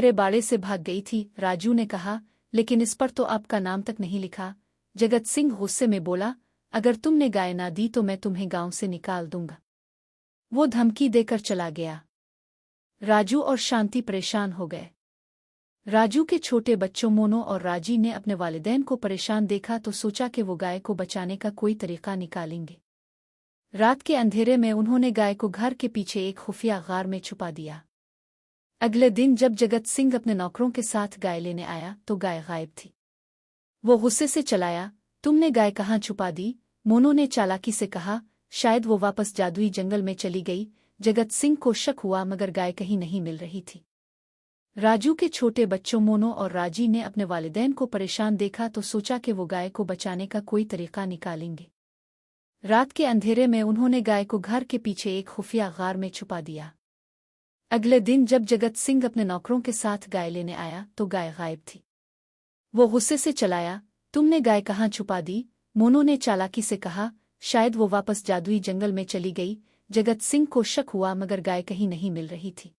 मेरे बाड़े से भाग गई थी, राजू ने कहा, लेकिन इस पर तो आपका नाम तक नहीं लिखा। जगत सिंह गुस्से में बोला, अगर तुमने गाय ना दी तो मैं तुम्हें गांव से निकाल दूंगा। वो धमकी देकर चला गया। राजू और शांति परेशान हो गए। राजू के छोटे बच्चों मोनो और राजी ने अपने वालिदैन को परेशान देखा तो सोचा कि वो गाय को बचाने का कोई तरीका निकालेंगे। रात के अंधेरे में उन्होंने गाय को घर के पीछे एक खुफिया गार में छुपा दिया। अगले दिन जब जगत सिंह अपने नौकरों के साथ गाय लेने आया तो गाय गायब थी। वो गुस्से से चलाया, तुमने गाय कहाँ छुपा दी? मोनो ने चालाकी से कहा, शायद वो वापस जादुई जंगल में चली गई। जगत सिंह को शक हुआ मगर गाय कहीं नहीं मिल रही थी। राजू के छोटे बच्चों मोनो और राजी ने अपने वालिदैन को परेशान देखा तो सोचा कि वो गाय को बचाने का कोई तरीका निकालेंगे। रात के अंधेरे में उन्होंने गाय को घर के पीछे एक खुफिया गार में छुपा दिया। अगले दिन जब जगत सिंह अपने नौकरों के साथ गाय लेने आया तो गाय गायब थी। वो गुस्से से चलाया, तुमने गाय कहाँ छुपा दी? मोनो ने चालाकी से कहा, शायद वो वापस जादुई जंगल में चली गई। जगत सिंह को शक हुआ मगर गाय कहीं नहीं मिल रही थी।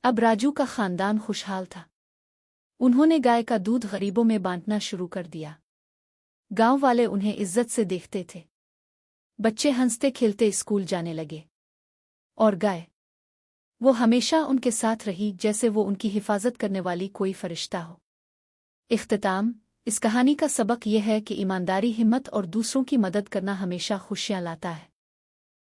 अब राजू का खानदान खुशहाल था। उन्होंने गाय का दूध गरीबों में बांटना शुरू कर दिया। गांव वाले उन्हें इज्जत से देखते थे। बच्चे हंसते खेलते स्कूल जाने लगे। और गाय, वो हमेशा उनके साथ रही जैसे वो उनकी हिफाजत करने वाली कोई फरिश्ता हो। इख्तिताम, इस कहानी का सबक यह है कि ईमानदारी, हिम्मत और दूसरों की मदद करना हमेशा खुशियां लाता है।